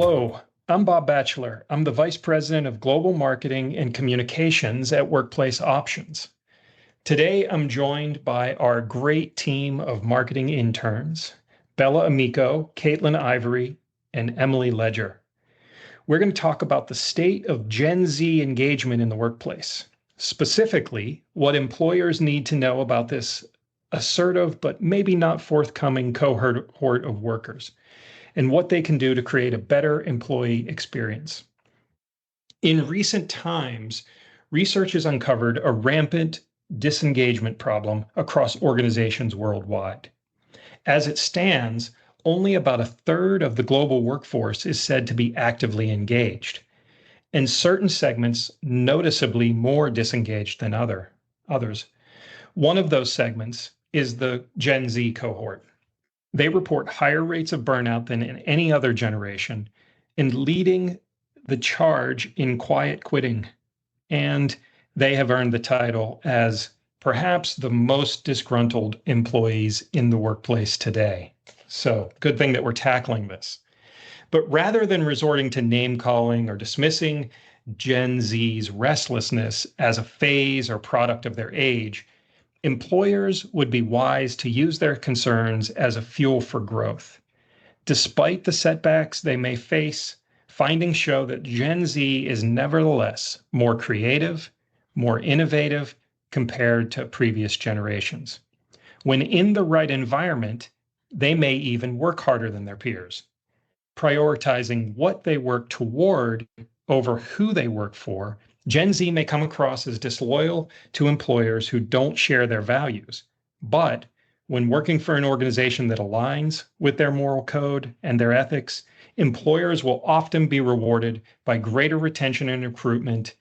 Hello, I'm Bob Batchelor. I'm the Vice President of Global Marketing and Communications at Workplace Options. Today, I'm joined by our great team of marketing interns, Bella Amico, Caitlin Ivory, and Emily Ledger. We're going to talk about the state of Gen Z engagement in the workplace, specifically what employers need to know about this assertive but maybe not forthcoming cohort of workers, and what they can do to create a better employee experience. In recent times, research has uncovered a rampant disengagement problem across organizations worldwide. As it stands, only about a third of the global workforce is said to be actively engaged, and certain segments noticeably more disengaged than others. One of those segments is the Gen Z cohort. They report higher rates of burnout than in any other generation and leading the charge in quiet quitting. And they have earned the title as perhaps the most disgruntled employees in the workplace today. So good thing that we're tackling this. But rather than resorting to name calling or dismissing Gen Z's restlessness as a phase or product of their age, employers would be wise to use their concerns as a fuel for growth. Despite the setbacks they may face, findings show that Gen Z is nevertheless more creative, more innovative compared to previous generations. When in the right environment, they may even work harder than their peers, prioritizing what they work toward over who they work for. Gen Z may come across as disloyal to employers who don't share their values, but when working for an organization that aligns with their moral code and their ethics, employers will often be rewarded by greater retention and recruitment,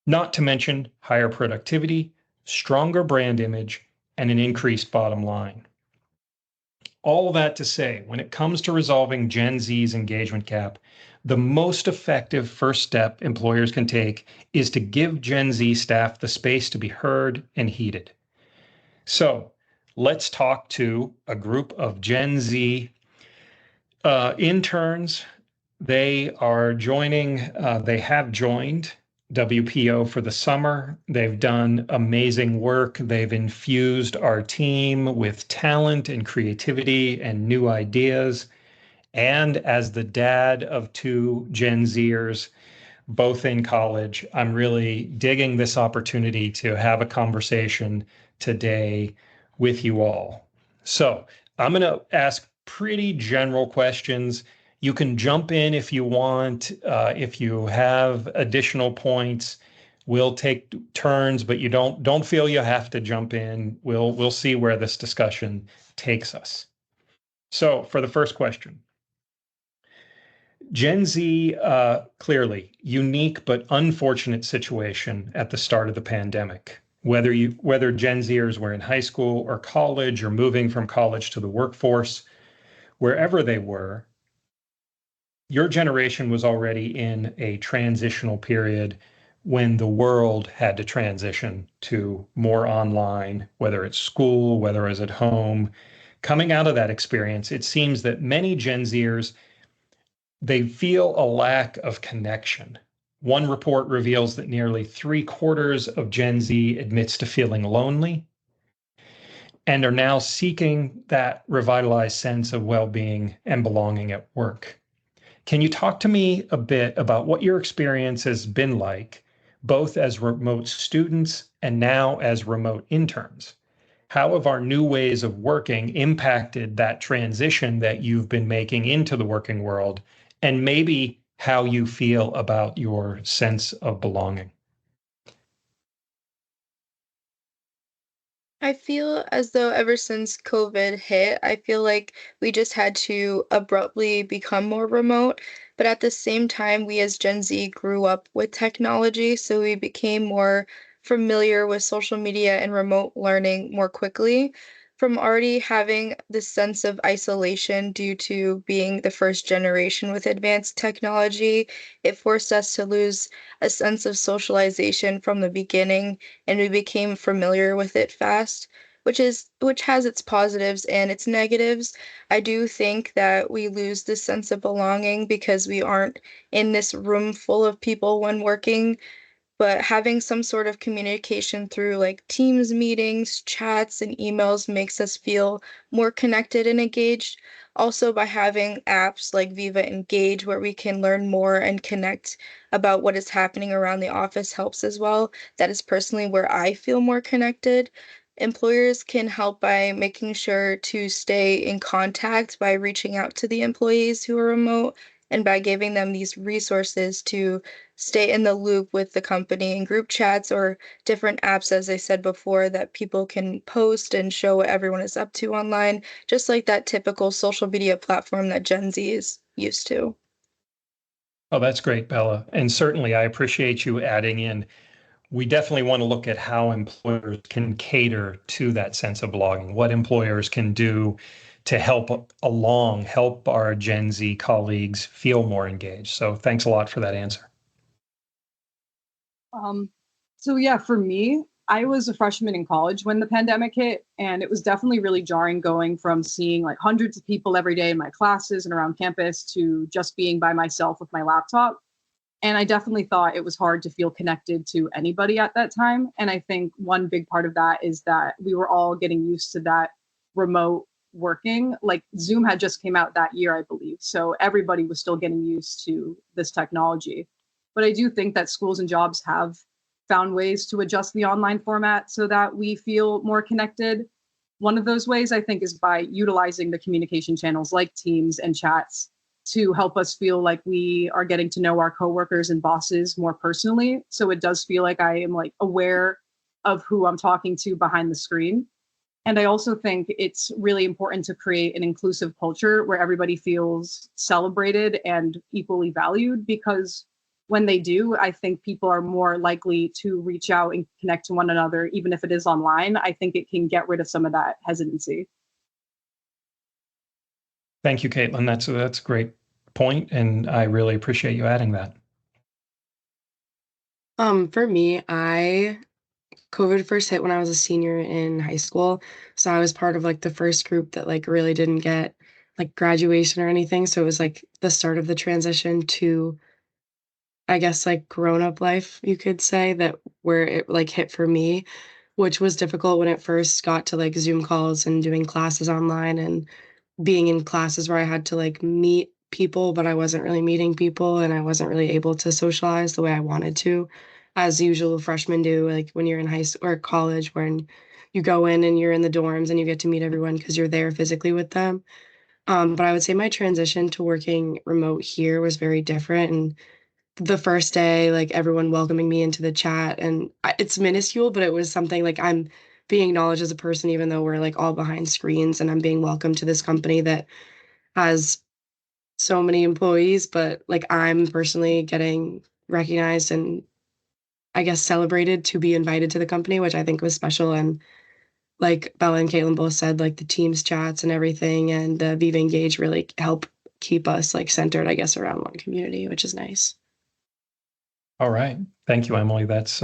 not to mention higher productivity, stronger brand image, and an increased bottom line. All that to say, when it comes to resolving Gen Z's engagement gap, the most effective first step employers can take is to give Gen Z staff the space to be heard and heeded. So let's talk to a group of Gen Z interns. They have joined WPO for the summer. They've done amazing work. They've infused our team with talent and creativity and new ideas. And as the dad of two Gen Zers, both in college, I'm really digging this opportunity to have a conversation today with you all. So I'm going to ask pretty general questions. You can jump in if you want. If you have additional points, we'll take turns, but you don't feel you have to jump in. We'll see where this discussion takes us. So for the first question, Gen Z, clearly unique but unfortunate situation at the start of the pandemic. Whether Gen Zers were in high school or college or moving from college to the workforce, wherever they were, your generation was already in a transitional period when the world had to transition to more online, whether it's school, whether it's at home. Coming out of that experience, it seems that many Gen Zers, they feel a lack of connection. One report reveals that nearly 3/4 of Gen Z admits to feeling lonely and are now seeking that revitalized sense of well-being and belonging at work. Can you talk to me a bit about what your experience has been like, both as remote students and now as remote interns? How have our new ways of working impacted that transition that you've been making into the working world, and maybe how you feel about your sense of belonging? I feel as though ever since COVID hit, I feel like we just had to abruptly become more remote. But at the same time, we as Gen Z grew up with technology, so we became more familiar with social media and remote learning more quickly. From already having this sense of isolation due to being the first generation with advanced technology, it forced us to lose a sense of socialization from the beginning and we became familiar with it fast. which has its positives and its negatives. I do think that we lose the sense of belonging because we aren't in this room full of people when working, but having some sort of communication through like Teams meetings, chats, and emails makes us feel more connected and engaged. Also, by having apps like Viva Engage, where we can learn more and connect about what is happening around the office, helps as well. That is personally where I feel more connected. Employers can help by making sure to stay in contact by reaching out to the employees who are remote and by giving them these resources to stay in the loop with the company in group chats or different apps, as I said before, that people can post and show what everyone is up to online, just like that typical social media platform that Gen Z is used to. Oh, that's great, Bella. And certainly I appreciate you adding in. We definitely want to look at how employers can cater to that sense of belonging, what employers can do to help our Gen Z colleagues feel more engaged. So thanks a lot for that answer. Um, so yeah, for me, I was a freshman in college when the pandemic hit, and it was definitely really jarring going from seeing like hundreds of people every day in my classes and around campus to just being by myself with my laptop. And I definitely thought it was hard to feel connected to anybody at that time. And I think one big part of that is that we were all getting used to that remote working. Like Zoom had just came out that year, I believe. So everybody was still getting used to this technology. But I do think that schools and jobs have found ways to adjust the online format so that we feel more connected. One of those ways, I think, is by utilizing the communication channels like Teams and chats to help us feel like we are getting to know our coworkers and bosses more personally. So it does feel like I am like aware of who I'm talking to behind the screen. And I also think it's really important to create an inclusive culture where everybody feels celebrated and equally valued, because when they do, I think people are more likely to reach out and connect to one another, even if it is online. I think it can get rid of some of that hesitancy. Thank you, Caitlin. That's a great point, and I really appreciate you adding that. For me, I COVID first hit when I was a senior in high school. So I was part of like the first group that like really didn't get like graduation or anything. So it was like the start of the transition to, I guess, like grown-up life, you could say, that where it like hit for me, which was difficult when it first got to like Zoom calls and doing classes online and being in classes where I had to like meet people, but I wasn't really meeting people and I wasn't really able to socialize the way I wanted to, as usual freshmen do, like when you're in high school or college, when you go in and you're in the dorms and you get to meet everyone because you're there physically with them. But I would say my transition to working remote here was very different. And the first day, like everyone welcoming me into the chat, and it's minuscule, but it was something like I'm being acknowledged as a person, even though we're like all behind screens, and I'm being welcomed to this company that has so many employees, but like I'm personally getting recognized and I guess celebrated to be invited to the company, which I think was special. And like Bella and Caitlin both said, like the Teams chats and everything and the Viva Engage really help keep us like centered, I guess, around one community, which is nice. All right. Thank you, Emily. That's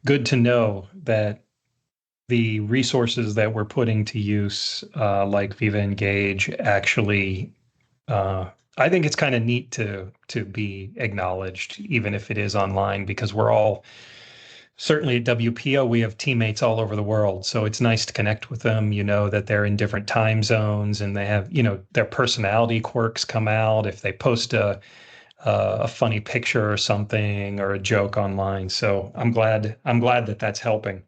good to know that the resources that we're putting to use, like Viva Engage, actually, I think it's kind of neat to be acknowledged, even if it is online, because we're all certainly at WPO, we have teammates all over the world. So it's nice to connect with them. You know that they're in different time zones and they have, their personality quirks come out if they post a funny picture or something or a joke online. So I'm glad that that's helping.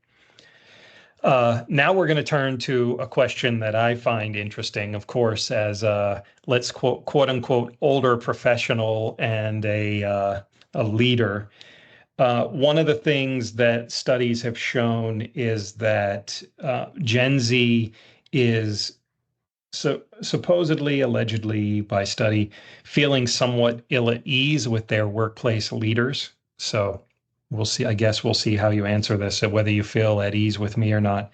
Now we're going to turn to a question that I find interesting, of course, as a let's quote unquote older professional and a leader. One of the things that studies have shown is that Gen Z is supposedly, allegedly by study, feeling somewhat ill at ease with their workplace leaders. So we'll see. I guess we'll see how you answer this, so whether you feel at ease with me or not.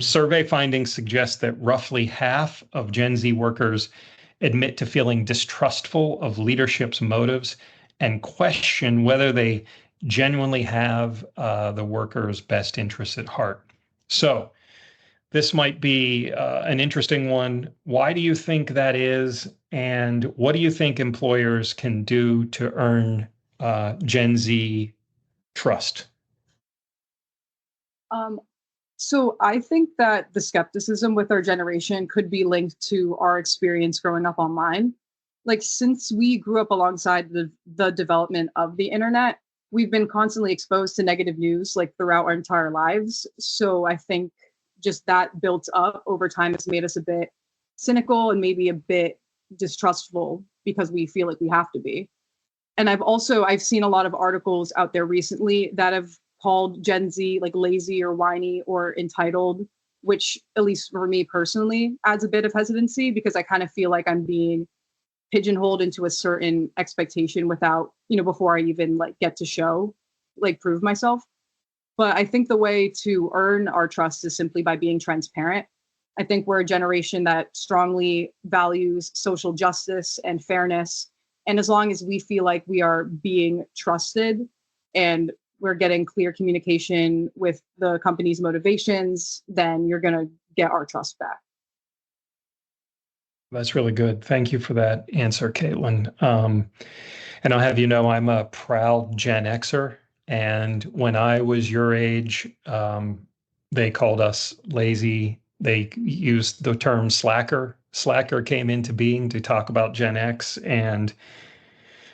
Survey findings suggest that roughly half of Gen Z workers admit to feeling distrustful of leadership's motives and question whether they genuinely have the workers' best interests at heart. So This might be an interesting one. Why do you think that is? And what do you think employers can do to earn Gen Z trust? Um, so I think that the skepticism with our generation could be linked to our experience growing up online. Like since we grew up alongside the development of the internet, we've been constantly exposed to negative news like throughout our entire lives. So I think just that built up over time has made us a bit cynical and maybe a bit distrustful because we feel like we have to be. And I've seen a lot of articles out there recently that have called Gen Z like lazy or whiny or entitled, which at least for me personally adds a bit of hesitancy because I kind of feel like I'm being pigeonholed into a certain expectation without, before I even like get to show, like prove myself. But I think the way to earn our trust is simply by being transparent. I think we're a generation that strongly values social justice and fairness. And as long as we feel like we are being trusted and we're getting clear communication with the company's motivations, then you're going to get our trust back. That's really good. Thank you for that answer, Caitlin. And I'll have you know, I'm a proud Gen Xer. And when I was your age, they called us lazy. They used the term slacker. Slacker came into being to talk about Gen X. And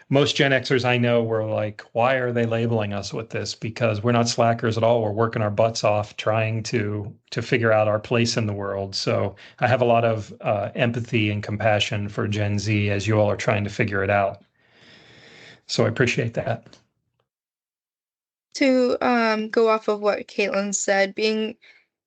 most Gen Xers I know were like, why are they labeling us with this? Because we're not slackers at all. We're working our butts off trying to figure out our place in the world. So I have a lot of empathy and compassion for Gen Z as you all are trying to figure it out. So I appreciate that. To go off of what Caitlin said, being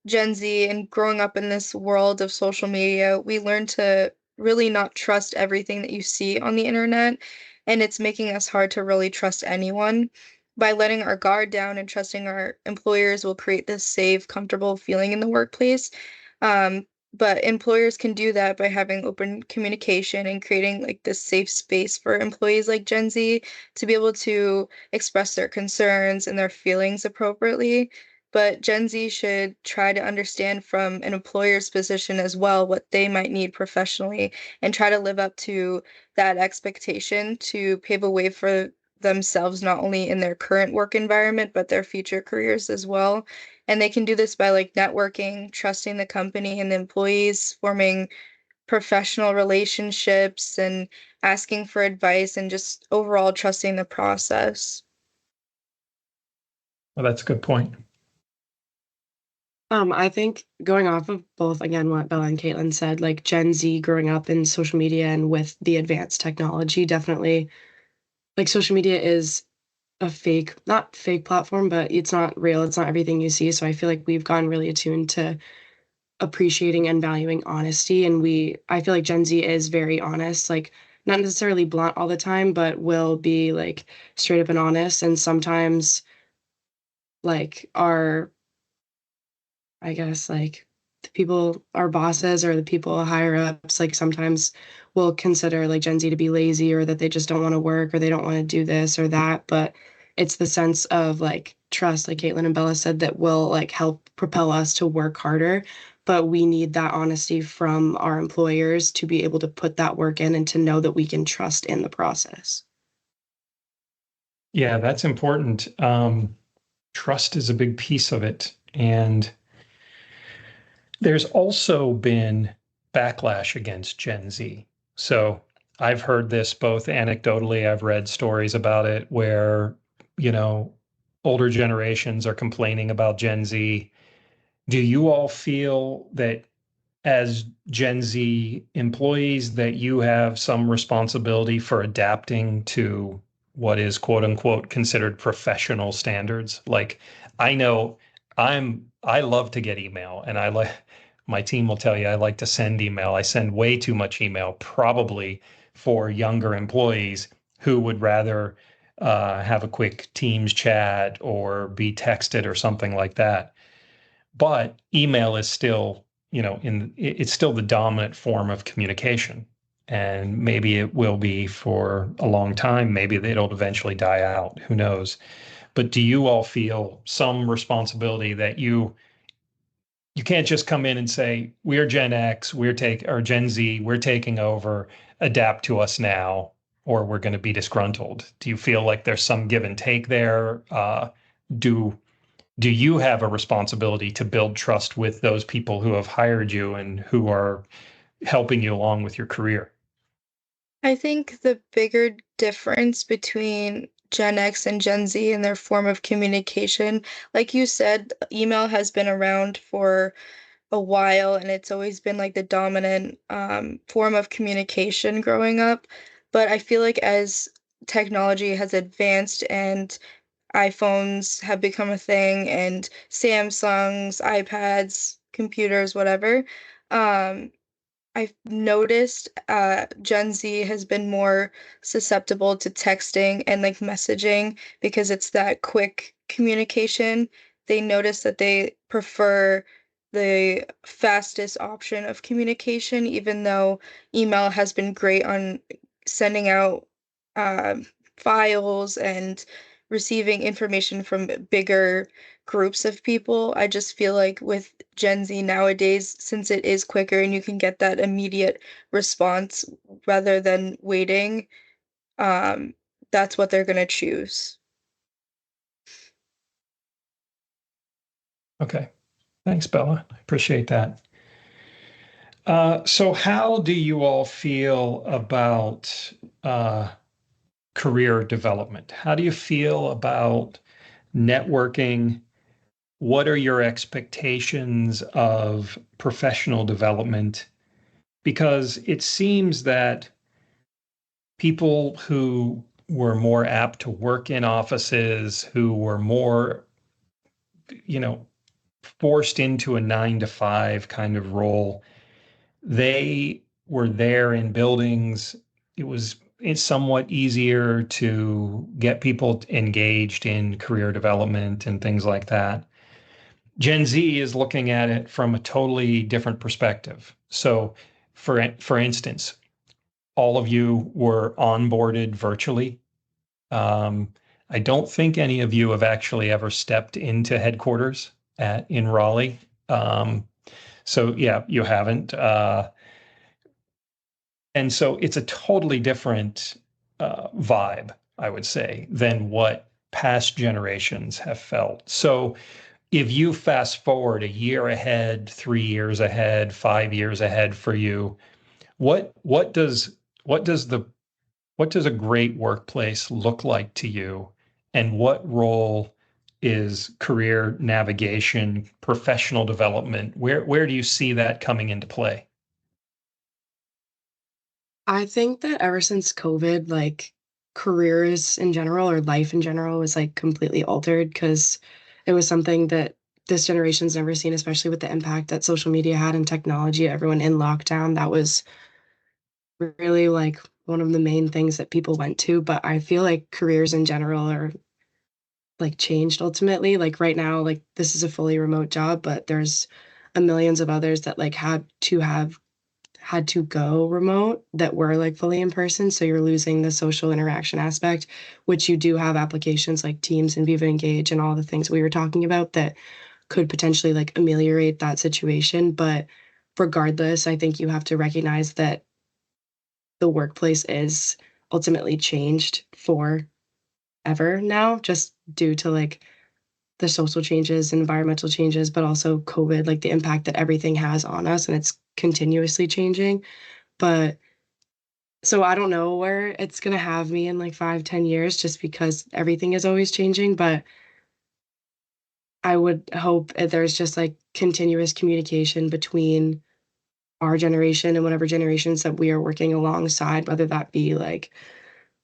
Gen Z and growing up in this world of social media, we learn to really not trust everything that you see on the internet, and it's making us hard to really trust anyone. By letting our guard down and trusting our employers will create this safe, comfortable feeling in the workplace. But employers can do that by having open communication and creating like this safe space for employees like Gen Z to be able to express their concerns and their feelings appropriately. But Gen Z should try to understand from an employer's position as well what they might need professionally and try to live up to that expectation to pave a way for themselves, not only in their current work environment, but their future careers as well. And they can do this by like networking, trusting the company and the employees, forming professional relationships, and asking for advice, and just overall trusting the process. Well, that's a good point. I think going off of both, again, what Bella and Caitlin said, like Gen Z growing up in social media and with the advanced technology, definitely like social media is a fake, not fake platform, but it's not real. It's not everything you see. So I feel like we've gotten really attuned to appreciating and valuing honesty. And I feel like Gen Z is very honest, like not necessarily blunt all the time, but will be like straight up and honest. And sometimes like our I guess like the people, our bosses or the people higher ups, like sometimes will consider like Gen Z to be lazy or that they just don't want to work or they don't want to do this or that. But it's the sense of like trust, like Caitlin and Bella said, that will like help propel us to work harder. But we need that honesty from our employers to be able to put that work in and to know that we can trust in the process. Yeah, that's important. Trust is a big piece of it. And there's also been backlash against Gen Z. So I've heard this both anecdotally, I've read stories about it where, you know, older generations are complaining about Gen Z. Do you all feel that as Gen Z employees that you have some responsibility for adapting to what is quote unquote considered professional standards? Like I know I love to get email and I like my team will tell you I like to send email. I send way too much email, probably for younger employees who would rather have a quick Teams chat or be texted or something like that. But email is still, it's still the dominant form of communication. And maybe it will be for a long time. Maybe it'll eventually die out. Who knows? But do you all feel some responsibility that you you can't just come in and say, we're Gen X, or Gen Z, we're taking over, adapt to us now, or we're going to be disgruntled. Do you feel like there's some give and take there? Do do you have a responsibility to build trust with those people who have hired you and who are helping you along with your career? I think the bigger difference between Gen X and Gen Z in their form of communication, like you said, email has been around for a while and it's always been like the dominant form of communication growing up. But I feel like as technology has advanced and iPhones have become a thing and Samsungs, iPads, computers, whatever, um, I've noticed Gen Z has been more susceptible to texting and like messaging because it's that quick communication. They notice that they prefer the fastest option of communication, even though email has been great on sending out um files and receiving information from bigger groups of people. I just feel like with Gen Z nowadays, since it is quicker and you can get that immediate response rather than waiting, um, that's what they're gonna choose. Okay. Thanks, Bella. I appreciate that. So how do you all feel about career development? How do you feel about networking? What are your expectations of professional development? Because it seems that people who were more apt to work in offices, who were more, you know, forced into a 9 to 5 kind of role, they were there in buildings. It's somewhat easier to get people engaged in career development and things like that. Gen Z is looking at it from a totally different perspective. So, for instance, all of you were onboarded virtually. Um, I don't think any of you have actually ever stepped into headquarters in Raleigh. So yeah, you haven't. And so it's a totally different vibe, I would say, than what past generations have felt. So if you fast forward a year ahead, 3 years ahead, 5 years ahead for you, what what does what does the what does a great workplace look like to you? And what role is career navigation, professional development? Where do you see that coming into play? I think that ever since COVID, like careers in general or life in general was like completely altered because it was something that this generation's never seen, especially with the impact that social media had and technology, everyone in lockdown. That was really like one of the main things that people went to. But I feel like careers in general are like changed ultimately. Like right now, like this is a fully remote job, but there's a millions of others that like had to go remote that were like fully in person. So you're losing the social interaction aspect, which you do have applications like Teams and Viva Engage and all the things we were talking about that could potentially like ameliorate that situation. But regardless, I think you have to recognize that the workplace is ultimately changed forever now, just due to like the social changes, environmental changes, but also COVID, like the impact that everything has on us and it's continuously changing. But so I don't know where it's gonna have me in like 5, 10 years just because everything is always changing, but I would hope that there's just like continuous communication between our generation and whatever generations that we are working alongside, whether that be like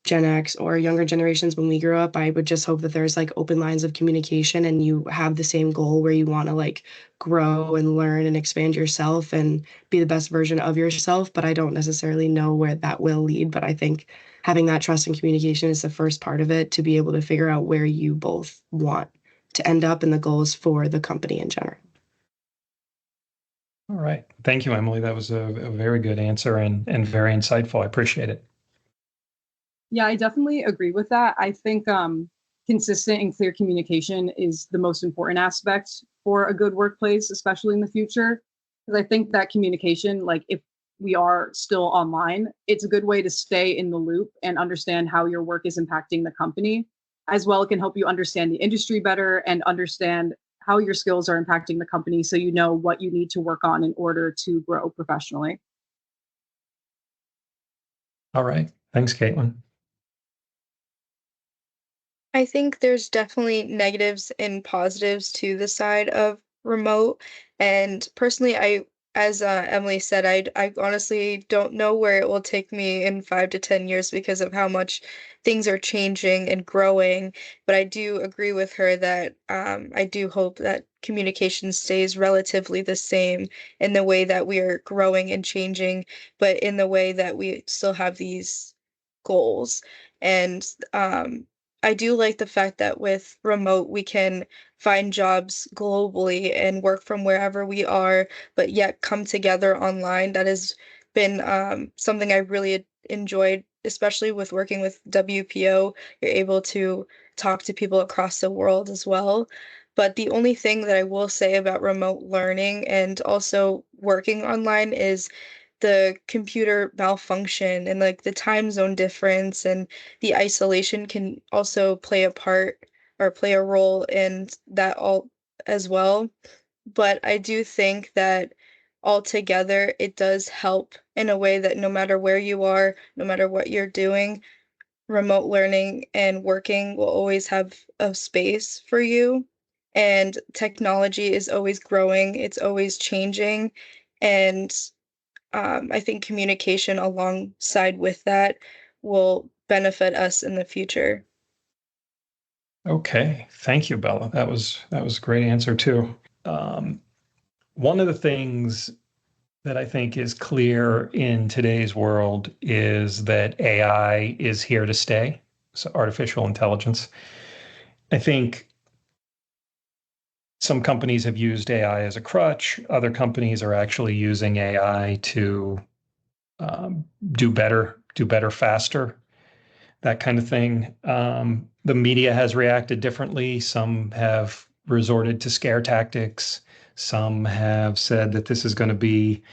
Gen X or younger generations when we grew up. I would just hope that there's like open lines of communication and you have the same goal where you want to like grow and learn and expand yourself and be the best version of yourself. But I don't necessarily know where that will lead. But I think having that trust and communication is the first part of it to be able to figure out where you both want to end up and the goals for the company in general. All right. Thank you, Emily. That was a very good answer and very insightful. I appreciate it. Yeah, I definitely agree with that. I think consistent and clear communication is the most important aspect for a good workplace, especially in the future. Because I think that communication, like if we are still online, it's a good way to stay in the loop and understand how your work is impacting the company. As well, it can help you understand the industry better and understand how your skills are impacting the company so you know what you need to work on in order to grow professionally. All right. Thanks, Caitlin. I think there's definitely negatives and positives to the side of remote. And personally, as Emily said, I honestly don't know where it will take me in 5 to 10 years because of how much things are changing and growing. But I do agree with her that I do hope that communication stays relatively the same in the way that we are growing and changing, but in the way that we still have these goals. And I do like the fact that with remote, we can find jobs globally and work from wherever we are, but yet come together online. That has been something I really enjoyed, especially with working with WPO. You're able to talk to people across the world as well. But the only thing that I will say about remote learning and also working online is the computer malfunction and like the time zone difference and the isolation can also play a part or play a role in that all as well. But I do think that altogether it does help in a way that no matter where you are, no matter what you're doing, remote learning and working will always have a space for you. And technology is always growing, it's always changing. And I think communication alongside with that will benefit us in the future. Okay. Thank you, Bella. That was a great answer too. Um, One of the things that I think is clear in today's world is that AI is here to stay. So artificial intelligence. I think some companies have used AI as a crutch. Other companies are actually using AI to do better, faster, that kind of thing. The media has reacted differently. Some have resorted to scare tactics. Some have said that this is going to be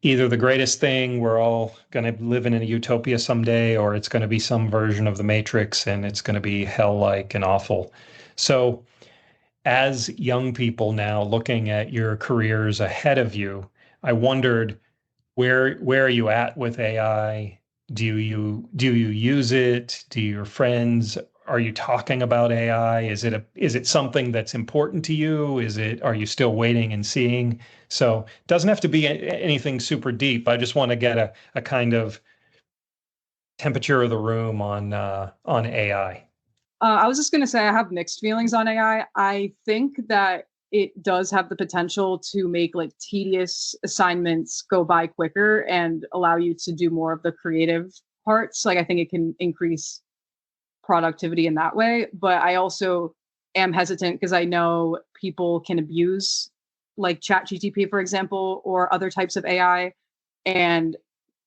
either the greatest thing, we're all going to live in a utopia someday, or it's going to be some version of the Matrix and it's going to be hell-like and awful. So, as young people now looking at your careers ahead of you, I wondered where are you at with AI? Do you use it? Do your friends are you talking about AI? Is it something that's important to you? Are you still waiting and seeing? So it doesn't have to be anything super deep. I just want to get a kind of temperature of the room on AI. I was just going to say I have mixed feelings on AI. I think that it does have the potential to make like tedious assignments go by quicker and allow you to do more of the creative parts. Like I think it can increase productivity in that way. But I also am hesitant because I know people can abuse like ChatGTP, for example, or other types of AI. And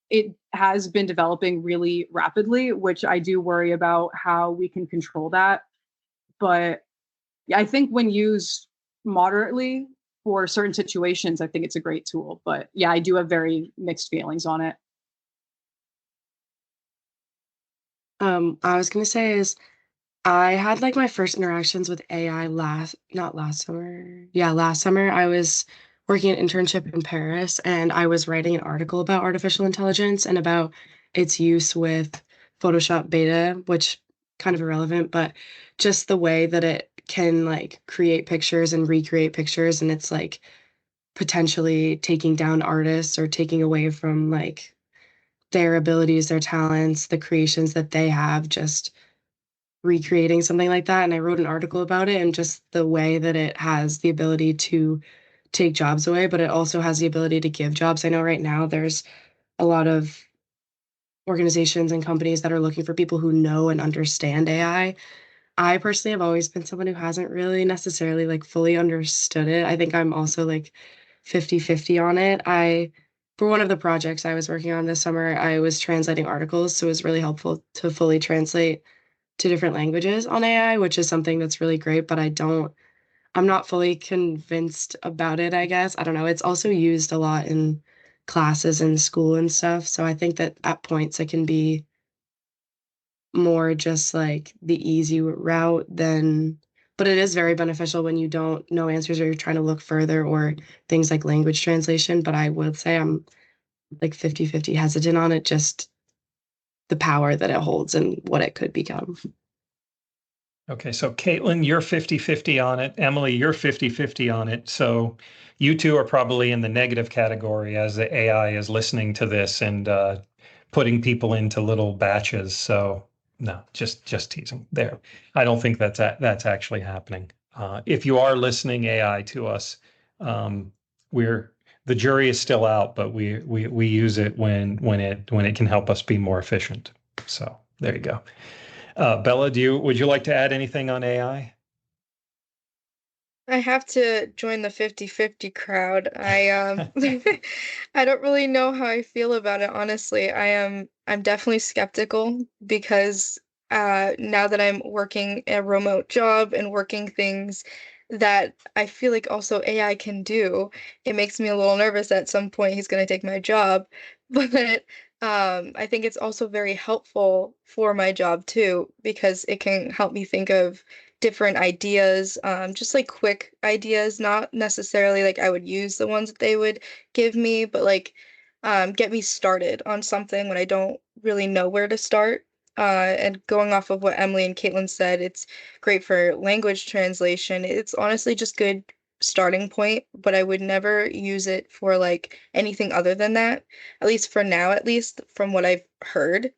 it has been developing really rapidly, which I do worry about how we can control that. But yeah, I think when used moderately for certain situations, I think it's a great tool. But yeah, I do have very mixed feelings on it. I was gonna say is I had like my first interactions with AI not last summer. Yeah, last summer I was working an internship in Paris and I was writing an article about artificial intelligence and about its use with Photoshop beta, which kind of irrelevant, but just the way that it can like create pictures and recreate pictures and it's like potentially taking down artists or taking away from like their abilities, their talents, the creations that they have just recreating something like that, and I wrote an article about it and just the way that it has the ability to take jobs away, but it also has the ability to give jobs. I know right now there's a lot of organizations and companies that are looking for people who know and understand AI. I personally have always been someone who hasn't really necessarily like fully understood it. I think I'm also like 50-50 on it. For one of the projects I was working on this summer, I was translating articles, so it was really helpful to fully translate to different languages on AI, which is something that's really great, but I'm not fully convinced about it, I guess. I don't know. It's also used a lot in classes in school and stuff. So I think that at points it can be more just like the easy route than, but it is very beneficial when you don't know answers or you're trying to look further or things like language translation. But I would say I'm like 50-50 hesitant on it, just the power that it holds and what it could become. Okay, so Caitlin, you're 50-50 on it. Emily, you're 50-50 on it. So you two are probably in the negative category as the AI is listening to this and putting people into little batches. So no, just teasing there. I don't think that's actually happening. If you are listening AI to us, we're the jury is still out, but we use it when it can help us be more efficient. So there you go. Bella, would you like to add anything on AI? I have to join the 50-50 crowd. I don't really know how I feel about it, honestly. I'm definitely skeptical because now that I'm working a remote job and working things that I feel like also AI can do, it makes me a little nervous that at some point he's going to take my job. But I think it's also very helpful for my job too, because it can help me think of different ideas, just like quick ideas, not necessarily like I would use the ones that they would give me, but like get me started on something when I don't really know where to start. And going off of what Emily and Caitlin said, it's great for language translation. It's honestly just good starting point, but I would never use it for like anything other than that, at least for now, at least from what I've heard.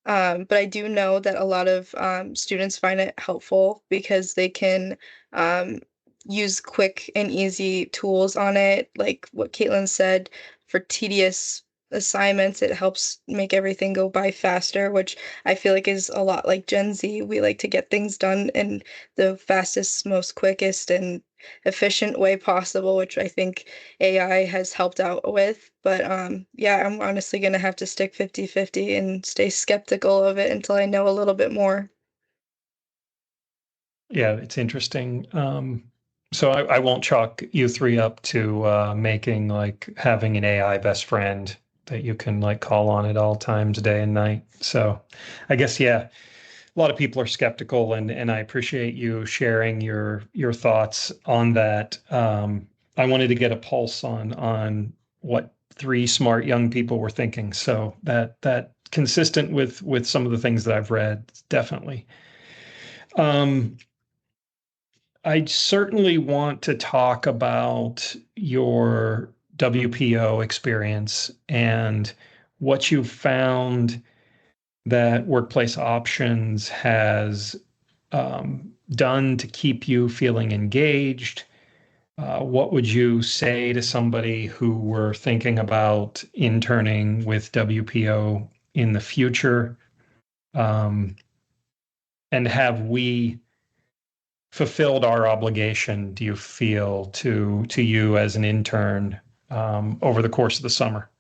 But I do know that a lot of students find it helpful because they can um, use quick and easy tools on it. Like what Caitlin said, for tedious assignments, it helps make everything go by faster, which I feel like is a lot like Gen Z. We like to get things done in the fastest, most quickest, and efficient way possible, which I think AI has helped out with. But yeah, I'm honestly gonna have to stick 50-50 and stay skeptical of it until I know a little bit more. Yeah, it's interesting. So I won't chalk you three up to making like having an AI best friend that you can like call on at all times, day and night. So I guess yeah, a lot of people are skeptical, and I appreciate you sharing your thoughts on that. I wanted to get a pulse on what three smart young people were thinking. So that consistent with some of the things that I've read, definitely. Um, I certainly want to talk about your WPO experience and what you found that Workplace Options has done to keep you feeling engaged. What would you say to somebody who were thinking about interning with WPO in the future? Um, and have we fulfilled our obligation, do you feel, to you as an intern over the course of the summer?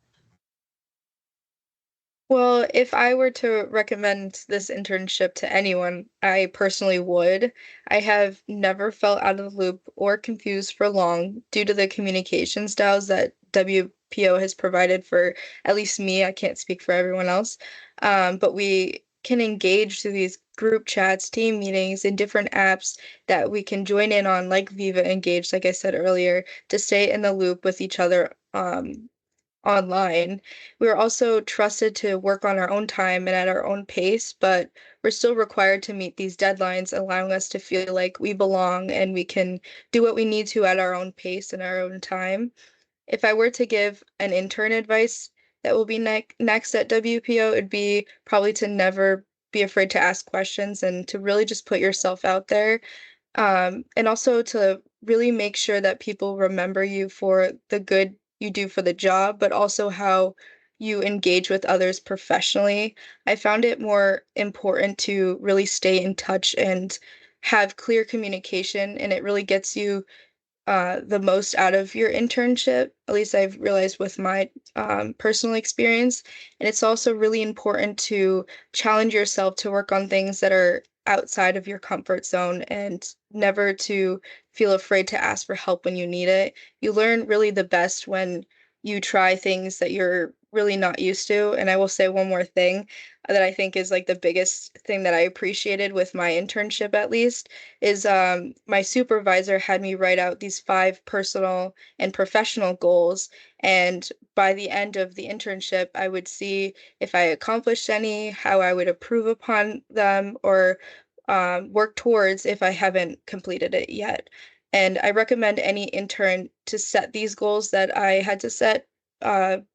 Well, if I were to recommend this internship to anyone, I personally would. I have never felt out of the loop or confused for long due to the communication styles that WPO has provided for at least me. I can't speak for everyone else. But we can engage through these group chats, team meetings, and different apps that we can join in on, like Viva Engage, like I said earlier, to stay in the loop with each other. Online. We are also trusted to work on our own time and at our own pace, but we're still required to meet these deadlines, allowing us to feel like we belong and we can do what we need to at our own pace and our own time. If I were to give an intern advice that will be next at WPO, it'd be probably to never be afraid to ask questions and to really just put yourself out there, and also to really make sure that people remember you for the good you do for the job, but also how you engage with others professionally. I found it more important to really stay in touch and have clear communication, and it really gets you the most out of your internship. At least I've realized with my personal experience. And it's also really important to challenge yourself to work on things that are outside of your comfort zone and never to feel afraid to ask for help when you need it. You learn really the best when you try things that you're really not used to. And I will say one more thing that I think is like the biggest thing that I appreciated with my internship, at least, is my supervisor had me write out these 5 personal and professional goals. And by the end of the internship, I would see if I accomplished any, how I would improve upon them, or work towards if I haven't completed it yet. And I recommend any intern to set these goals that I had to set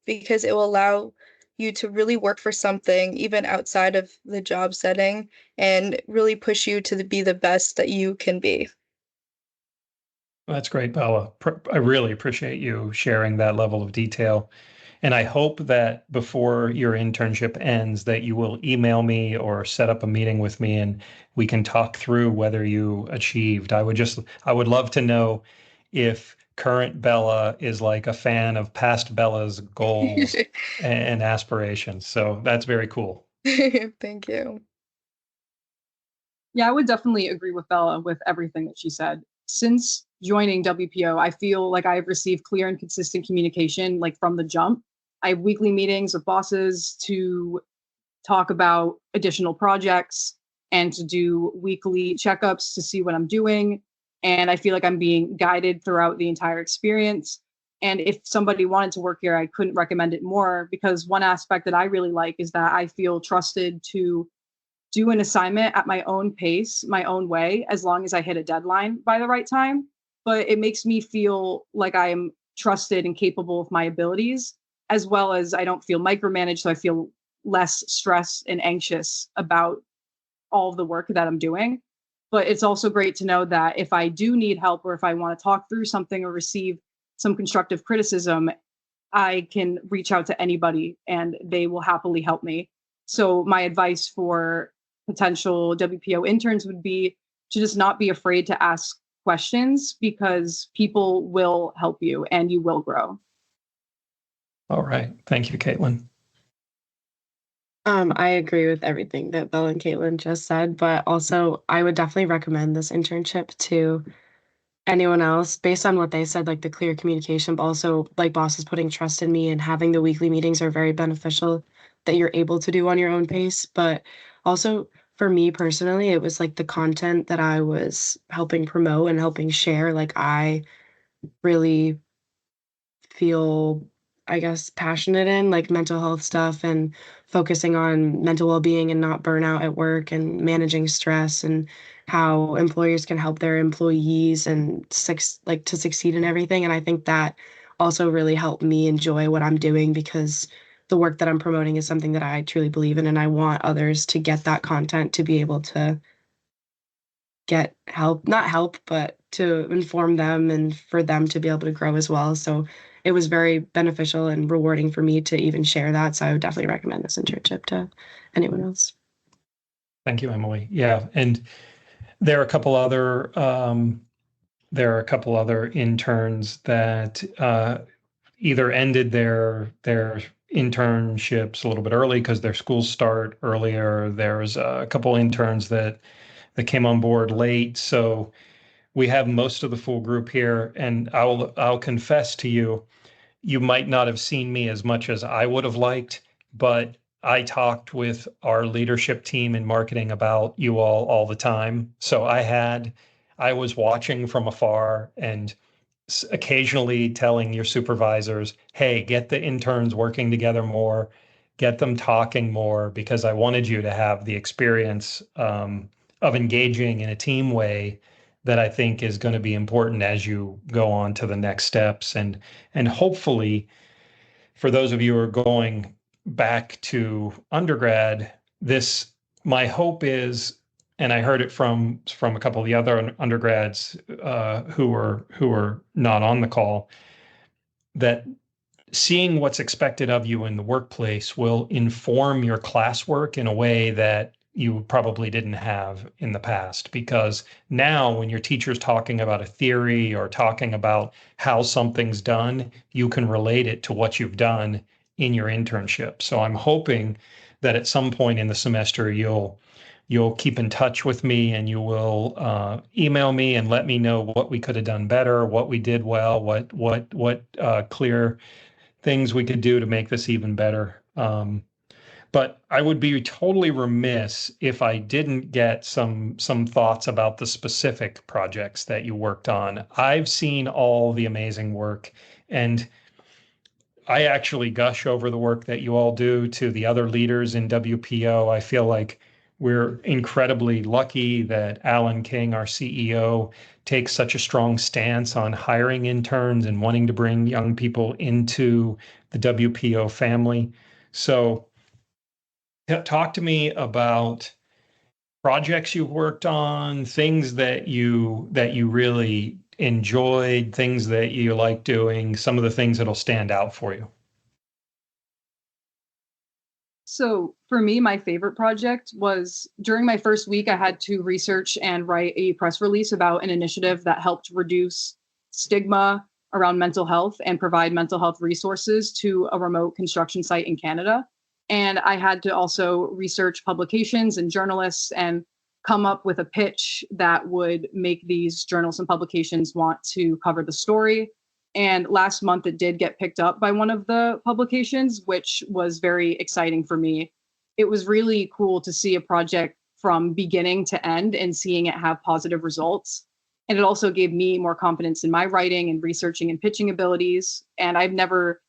because it will allow you to really work for something even outside of the job setting and really push you to be the best that you can be. That's great, Bella. I really appreciate you sharing that level of detail. And I hope that before your internship ends, that you will email me or set up a meeting with me and we can talk through whether you achieved. I would love to know if current Bella is like a fan of past Bella's goals and aspirations. So that's very cool. Thank you. Yeah, I would definitely agree with Bella with everything that she said. Since joining WPO, I feel like I've received clear and consistent communication like from the jump. I have weekly meetings with bosses to talk about additional projects and to do weekly checkups to see what I'm doing. And I feel like I'm being guided throughout the entire experience. And if somebody wanted to work here, I couldn't recommend it more because one aspect that I really like is that I feel trusted to do an assignment at my own pace, my own way, as long as I hit a deadline by the right time. But it makes me feel like I am trusted and capable of my abilities, as well as I don't feel micromanaged. So I feel less stressed and anxious about all of the work that I'm doing. But it's also great to know that if I do need help or if I want to talk through something or receive some constructive criticism, I can reach out to anybody and they will happily help me. So my advice for potential WPO interns would be to just not be afraid to ask questions because people will help you and you will grow. All right. Thank you, Caitlin. I agree with everything that Bella and Caitlin just said, but also I would definitely recommend this internship to anyone else based on what they said, like the clear communication, but also like bosses putting trust in me and having the weekly meetings are very beneficial that you're able to do on your own pace. But also for me personally, it was like the content that I was helping promote and helping share. Like I really feel, I guess, passionate in like mental health stuff and focusing on mental well-being and not burnout at work and managing stress and how employers can help their employees and like to succeed in everything. And I think that also really helped me enjoy what I'm doing because the work that I'm promoting is something that I truly believe in and I want others to get that content to be able to get help, not help, but to inform them and for them to be able to grow as well. So it was very beneficial and rewarding for me to even share that. So I would definitely recommend this internship to anyone else. Thank you, Emily. Yeah, and there are a couple other interns that either ended their internships a little bit early because their schools start earlier. There's a couple interns that came on board late. So we have most of the full group here, and I'll confess to you, you might not have seen me as much as I would have liked, but I talked with our leadership team in marketing about you all the time. So I was watching from afar and occasionally telling your supervisors, hey, get the interns working together more, get them talking more, because I wanted you to have the experience of engaging in a team way that I think is going to be important as you go on to the next steps. And hopefully, for those of you who are going back to undergrad, this my hope is, and I heard it from a couple of the other undergrads who were not on the call, that seeing what's expected of you in the workplace will inform your classwork in a way that you probably didn't have in the past. Because now, when your teacher's talking about a theory or talking about how something's done, you can relate it to what you've done in your internship. So I'm hoping that at some point in the semester, you'll you'll keep in touch with me and you will email me and let me know what we could have done better, what we did well, what clear things we could do to make this even better. But I would be totally remiss if I didn't get some thoughts about the specific projects that you worked on. I've seen all the amazing work, and I actually gush over the work that you all do to the other leaders in WPO. I feel like we're incredibly lucky that Alan King, our CEO, takes such a strong stance on hiring interns and wanting to bring young people into the WPO family. So, talk to me about projects you've worked on, things that you really enjoyed, things that you like doing, some of the things that'll stand out for you. So for me, my favorite project was during my first week, I had to research and write a press release about an initiative that helped reduce stigma around mental health and provide mental health resources to a remote construction site in Canada. And I had to also research publications and journalists and come up with a pitch that would make these journals and publications want to cover the story. And last month, it did get picked up by one of the publications, which was very exciting for me. It was really cool to see a project from beginning to end and seeing it have positive results. And it also gave me more confidence in my writing and researching and pitching abilities. And I've never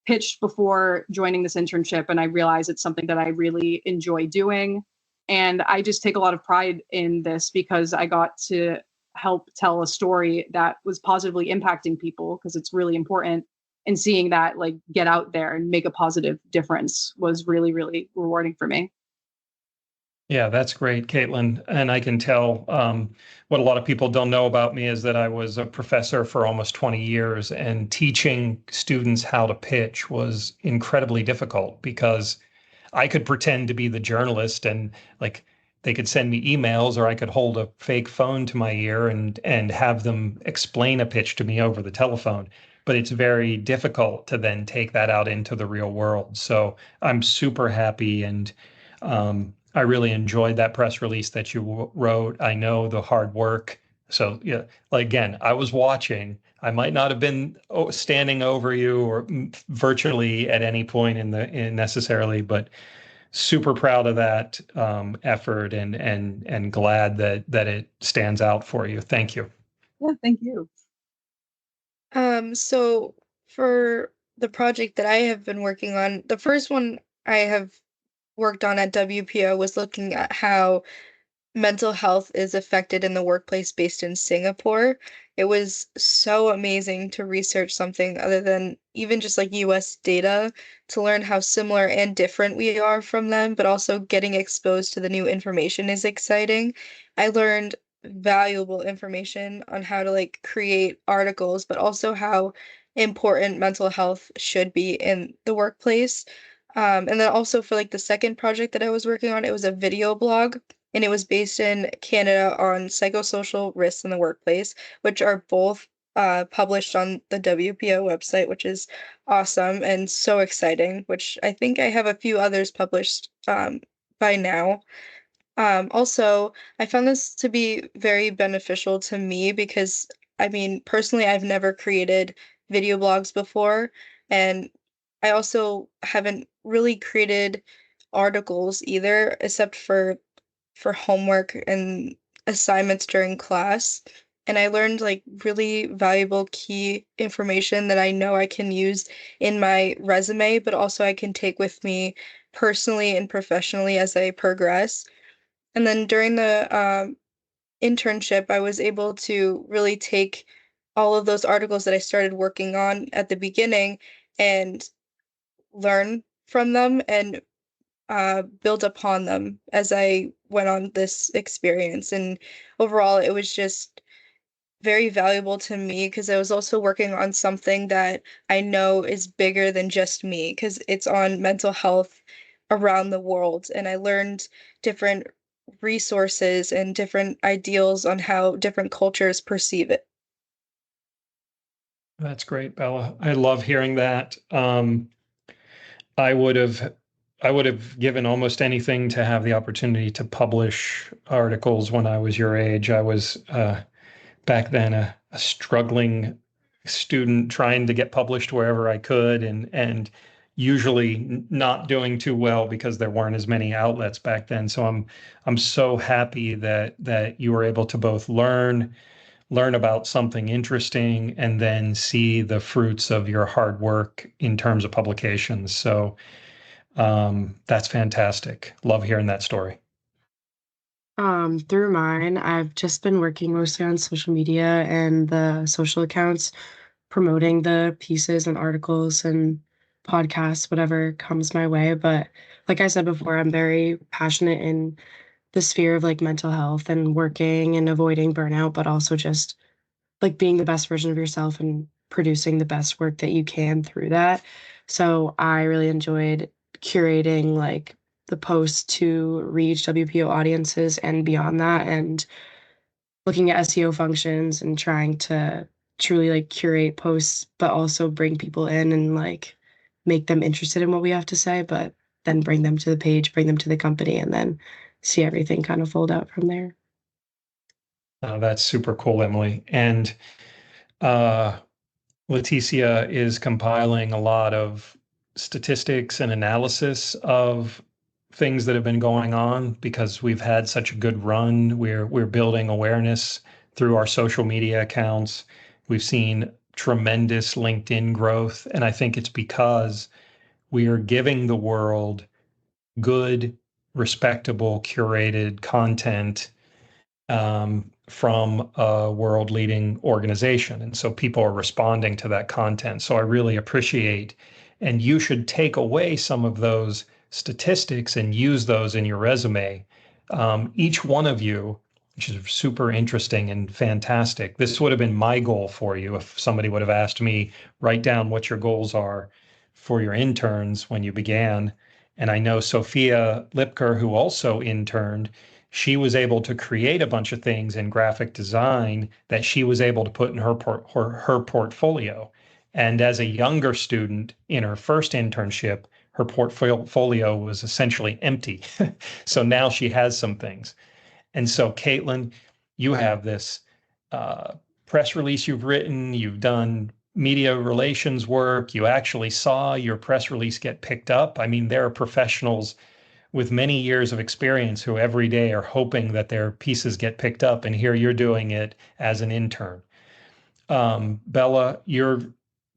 pitched before joining this internship, and I realize it's something that I really enjoy doing. And I just take a lot of pride in this because I got to help tell a story that was positively impacting people, because it's really important. And seeing that like get out there and make a positive difference was really, really rewarding for me. Yeah, that's great, Caitlin. And I can tell what a lot of people don't know about me is that I was a professor for almost 20 years, and teaching students how to pitch was incredibly difficult because I could pretend to be the journalist and like they could send me emails, or I could hold a fake phone to my ear and have them explain a pitch to me over the telephone. But it's very difficult to then take that out into the real world. So I'm super happy, and I really enjoyed that press release that you wrote. I know the hard work. So yeah, like again, I was watching. I might not have been standing over you or virtually at any point in necessarily, but super proud of that effort and glad that it stands out for you. Thank you. Yeah, thank you. So for the project that I have been working on, the first one I have worked on at WPO was looking at how mental health is affected in the workplace based in Singapore. It was so amazing to research something other than even just like US data to learn how similar and different we are from them, but also getting exposed to the new information is exciting. I learned valuable information on how to like create articles, but also how important mental health should be in the workplace. And then also for like the second project that I was working on, it was a video blog, and it was based in Canada on psychosocial risks in the workplace, which are both published on the WPO website, which is awesome and so exciting, which I think I have a few others published by now. Also, I found this to be very beneficial to me because, I mean, personally, I've never created video blogs before, and I also haven't really created articles either, except for homework and assignments during class. And I learned like really valuable key information that I know I can use in my resume, but also I can take with me personally and professionally as I progress. And then during the internship, I was able to really take all of those articles that I started working on at the beginning and learn from them and build upon them as I went on this experience. And overall, it was just very valuable to me because I was also working on something that I know is bigger than just me because it's on mental health around the world. And I learned different resources and different ideals on how different cultures perceive it. That's great, Bella. I love hearing that. I would have I would have given almost anything to have the opportunity to publish articles when I was your age. I was back then a struggling student trying to get published wherever I could, and usually not doing too well because there weren't as many outlets back then. So I'm so happy that you were able to both learn about something interesting and then see the fruits of your hard work in terms of publications. So that's fantastic. Love hearing that story. Through mine, I've just been working mostly on social media and the social accounts, promoting the pieces and articles and podcasts, whatever comes my way. But like I said before, I'm very passionate in the sphere of like mental health and working and avoiding burnout, but also just like being the best version of yourself and producing the best work that you can through that. So I really enjoyed curating like the posts to reach WPO audiences and beyond that, and looking at SEO functions and trying to truly like curate posts, but also bring people in and like make them interested in what we have to say, but then bring them to the page, bring them to the company, and then see everything kind of fold out from there. That's super cool, Emily. And uh, Leticia is compiling a lot of statistics and analysis of things that have been going on because we've had such a good run. We're building awareness through our social media accounts. We've seen tremendous LinkedIn growth, and I think it's because we are giving the world good, respectable, curated content from a world leading organization. And so people are responding to that content. So I really appreciate, and you should take away some of those statistics and use those in your resume. Each one of you, which is super interesting and fantastic. This would have been my goal for you if somebody would have asked me, write down what your goals are for your interns when you began. And I know Sophia Lipker, who also interned, she was able to create a bunch of things in graphic design that she was able to put in her portfolio. And as a younger student in her first internship, her portfolio was essentially empty. So now she has some things. And so, Caitlin, you have this uh, press release you've written, you've done media relations work, you actually saw your press release get picked up. I mean, there are professionals with many years of experience who every day are hoping that their pieces get picked up. And here you're doing it as an intern. Bella, you're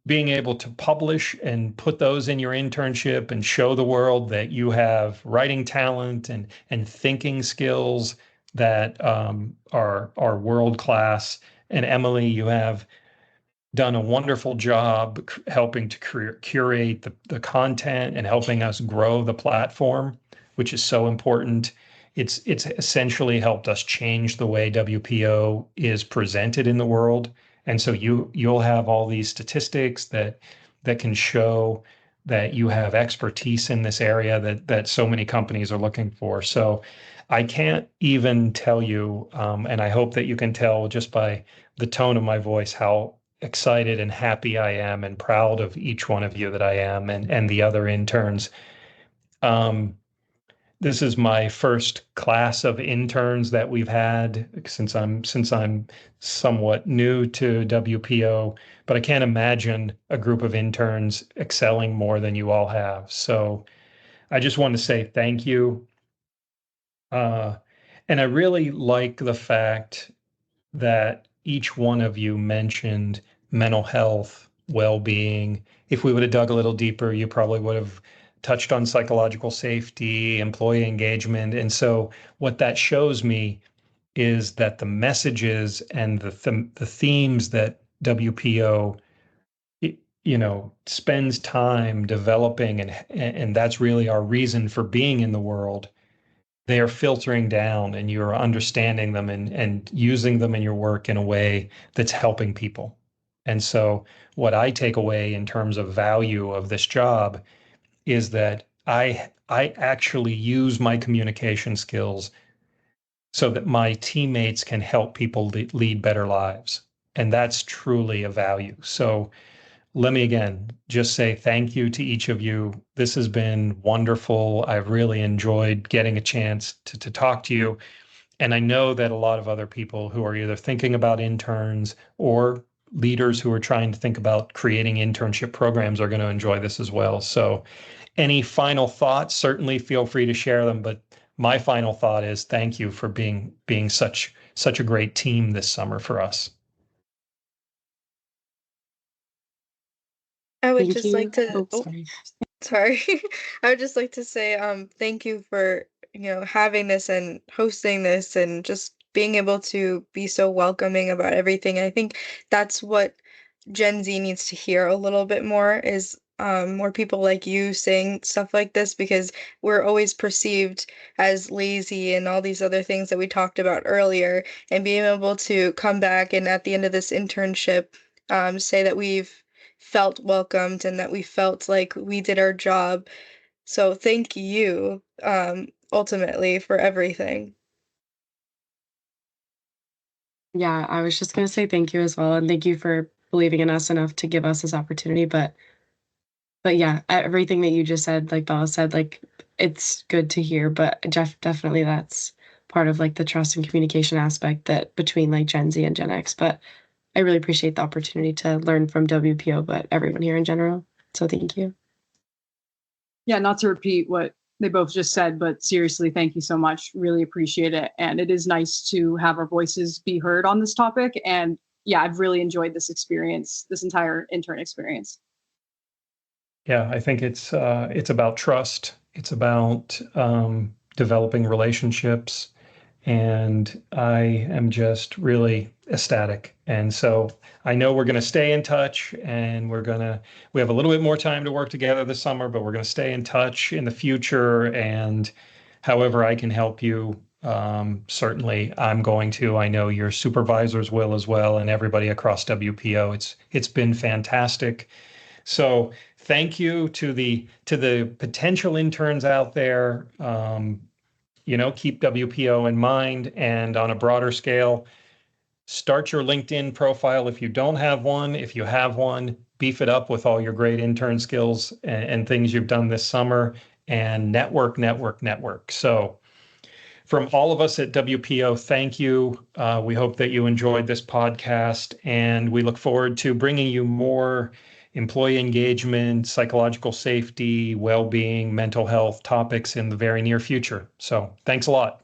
being able to publish and put those in your internship and show the world that you have writing talent and thinking skills that are world class. And Emily, you have done a wonderful job helping to curate the content and helping us grow the platform, which is so important. It's essentially helped us change the way WPO is presented in the world. And so you'll have all these statistics that can show that you have expertise in this area that so many companies are looking for. So I can't even tell you, and I hope that you can tell just by the tone of my voice how excited and happy I am and proud of each one of you that I am and the other interns. Um, this is my first class of interns that we've had since I'm somewhat new to WPO, but I can't imagine a group of interns excelling more than you all have. So I just want to say thank you. Uh, and I really like the fact that each one of you mentioned mental health, well-being. If we would have dug a little deeper, you probably would have touched on psychological safety, employee engagement. And so what that shows me is that the messages and the themes that WPO spends time developing and that's really our reason for being in the world, they are filtering down and you're understanding them and using them in your work in a way that's helping people. And so what I take away in terms of value of this job is that I actually use my communication skills so that my teammates can help people lead better lives. And that's truly a value. So let me again just say thank you to each of you. This has been wonderful. I've really enjoyed getting a chance to talk to you. And I know that a lot of other people who are either thinking about interns or leaders who are trying to think about creating internship programs are going to enjoy this as well. So, any final thoughts? Certainly feel free to share them. But my final thought is thank you for being such a great team this summer for us. I would Thank just like you. to, Oh, sorry. sorry. I would just like to say, thank you for, having this and hosting this and just being able to be so welcoming about everything. I think that's what Gen Z needs to hear a little bit more is more people like you saying stuff like this because we're always perceived as lazy and all these other things that we talked about earlier. And being able to come back and at the end of this internship, say that we've felt welcomed and that we felt like we did our job. So thank you, ultimately for everything. Yeah, I was just gonna say thank you as well, and thank you for believing in us enough to give us this opportunity. But yeah, everything that you just said, like Bella said, like it's good to hear. But definitely that's part of like the trust and communication aspect that between like Gen Z and Gen X. But I really appreciate the opportunity to learn from WPO, but everyone here in general. So thank you. Yeah, not to repeat what they both just said, but seriously, thank you so much. Really appreciate it. And it is nice to have our voices be heard on this topic. And yeah, I've really enjoyed this experience, this entire intern experience. Yeah, I think it's about trust. It's about developing relationships, and I am just really ecstatic. And so I know we're going to stay in touch, and we have a little bit more time to work together this summer, but we're going to stay in touch in the future. And however I can help you, certainly I'm going to. I know your supervisors will as well, and everybody across WPO. It's been fantastic. So thank you to the potential interns out there. Keep WPO in mind, and on a broader scale, start your LinkedIn profile if you don't have one. If you have one, beef it up with all your great intern skills and things you've done this summer, and network, network, network. So from all of us at WPO, thank you. We hope that you enjoyed this podcast, and we look forward to bringing you more employee engagement, psychological safety, well-being, mental health topics in the very near future. So thanks a lot.